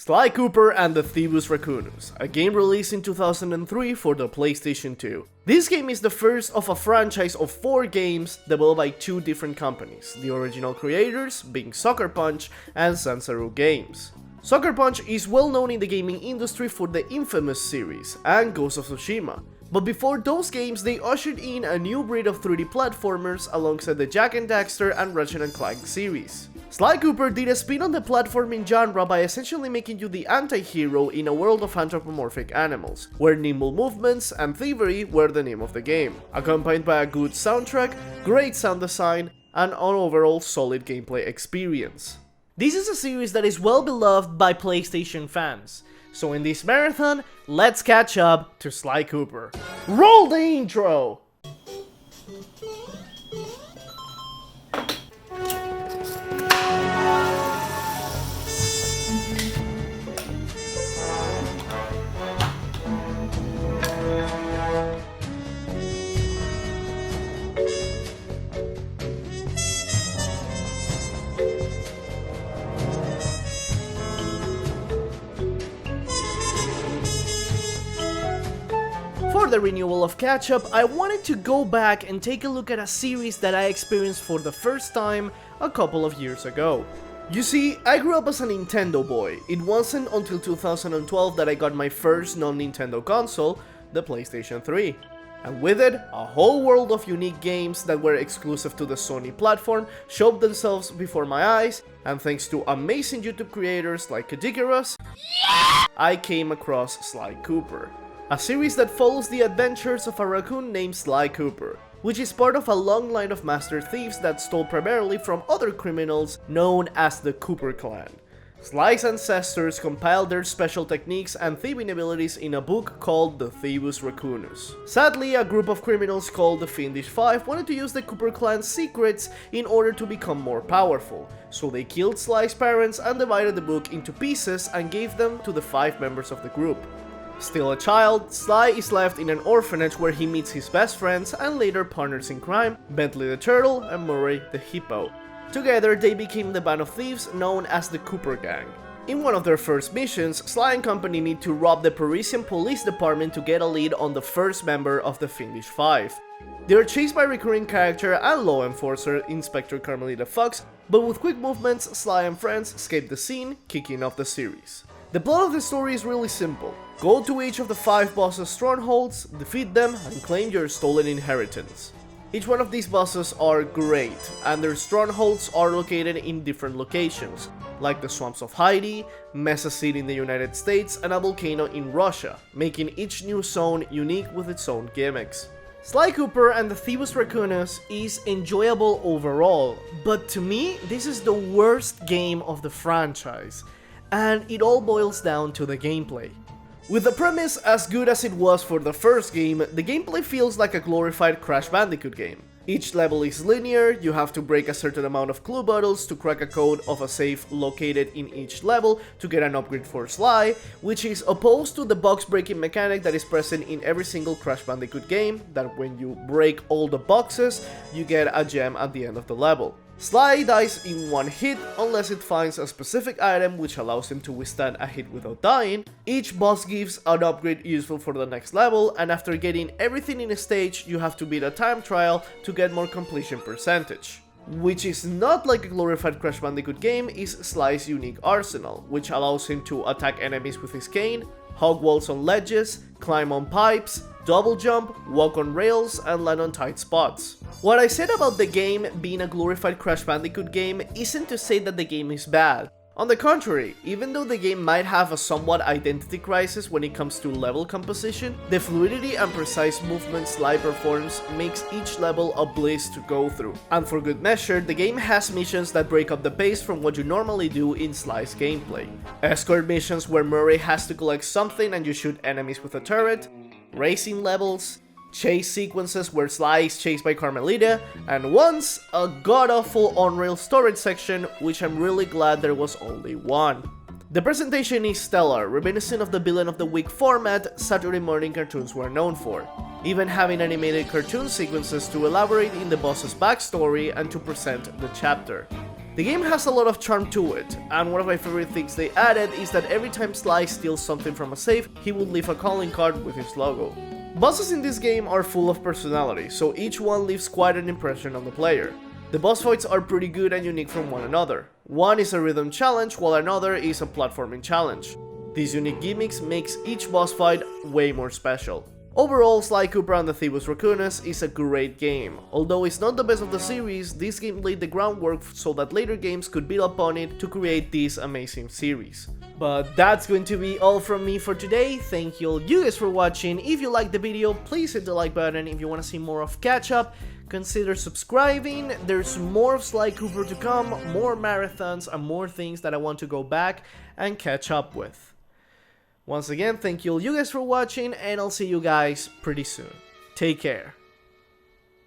Sly Cooper and the Thievius Raccoonus, a game released in 2003 for the PlayStation 2. This game is the first of a franchise of 4 games developed by 2 different companies, the original creators being Sucker Punch and Sansaru Games. Sucker Punch is well known in the gaming industry for the Infamous series and Ghost of Tsushima, but before those games they ushered in a new breed of 3D platformers alongside the Jak and Daxter and Ratchet & Clank series. Sly Cooper did a spin on the platforming genre by essentially making you the anti-hero in a world of anthropomorphic animals, where nimble movements and thievery were the name of the game, accompanied by a good soundtrack, great sound design, and an overall solid gameplay experience. This is a series that is well beloved by PlayStation fans, so in this marathon, let's catch up to Sly Cooper. Roll the intro! For the renewal of catch-up, I wanted to go back and take a look at a series that I experienced for the first time a couple of years ago. You see, I grew up as a Nintendo boy. It wasn't until 2012 that I got my first non-Nintendo console, the PlayStation 3. And with it, a whole world of unique games that were exclusive to the Sony platform showed themselves before my eyes, and thanks to amazing YouTube creators like Caddicarus, I came across Sly Cooper. A series that follows the adventures of a raccoon named Sly Cooper, which is part of a long line of master thieves that stole primarily from other criminals known as the Cooper clan. Sly's ancestors compiled their special techniques and thieving abilities in a book called the Thievius Raccoonus. Sadly, a group of criminals called the Fiendish Five wanted to use the Cooper clan's secrets in order to become more powerful, so they killed Sly's parents and divided the book into pieces and gave them to the 5 members of the group. Still a child, Sly is left in an orphanage where he meets his best friends and later partners in crime, Bentley the Turtle and Murray the Hippo. Together they became the band of thieves known as the Cooper Gang. In one of their first missions, Sly and company need to rob the Parisian police department to get a lead on the first member of the Fiendish Five. They are chased by recurring character and law enforcer Inspector Carmelita Fox, but with quick movements, Sly and friends escape the scene, kicking off the series. The plot of the story is really simple. Go to each of the 5 bosses' strongholds, defeat them, and claim your stolen inheritance. Each one of these bosses are great, and their strongholds are located in different locations, like the swamps of Haiti, Mesa City in the United States, and a volcano in Russia, making each new zone unique with its own gimmicks. Sly Cooper and the Thievius Raccoonus is enjoyable overall, but to me, this is the worst game of the franchise, and it all boils down to the gameplay. With the premise as good as it was for the first game, the gameplay feels like a glorified Crash Bandicoot game. Each level is linear, you have to break a certain amount of clue bottles to crack a code of a safe located in each level to get an upgrade for Sly, which is opposed to the box breaking mechanic that is present in every single Crash Bandicoot game, that when you break all the boxes, you get a gem at the end of the level. Sly dies in one hit unless it finds a specific item which allows him to withstand a hit without dying. Each boss gives an upgrade useful for the next level, and after getting everything in a stage, you have to beat a time trial to get more completion percentage. Which is not like a glorified Crash Bandicoot game is Sly's unique arsenal, which allows him to attack enemies with his cane, hug walls on ledges, climb on pipes, double jump, walk on rails, and land on tight spots. What I said about the game being a glorified Crash Bandicoot game isn't to say that the game is bad. On the contrary, even though the game might have a somewhat identity crisis when it comes to level composition, the fluidity and precise movements Sly performs makes each level a bliss to go through. And for good measure, the game has missions that break up the pace from what you normally do in Sly's gameplay. Escort missions where Murray has to collect something and you shoot enemies with a turret, racing levels, chase sequences where Sly is chased by Carmelita, and once, a god-awful on-rail storage section, which I'm really glad there was only one. The presentation is stellar, reminiscent of the villain of the week format Saturday morning cartoons were known for, even having animated cartoon sequences to elaborate in the boss's backstory and to present the chapter. The game has a lot of charm to it, and one of my favorite things they added is that every time Sly steals something from a safe, he would leave a calling card with his logo. Bosses in this game are full of personality, so each one leaves quite an impression on the player. The boss fights are pretty good and unique from one another. One is a rhythm challenge, while another is a platforming challenge. These unique gimmicks makes each boss fight way more special. Overall, Sly Cooper and the Thievius Raccoonus is a great game. Although it's not the best of the series, this game laid the groundwork so that later games could build upon it to create this amazing series. But that's going to be all from me for today. Thank you guys for watching. If you liked the video, please hit the like button. If you want to see more of Catch Up, consider subscribing. There's more of Sly Cooper to come, more marathons, and more things that I want to go back and catch up with. Once again, thank you guys for watching, and I'll see you guys pretty soon. Take care.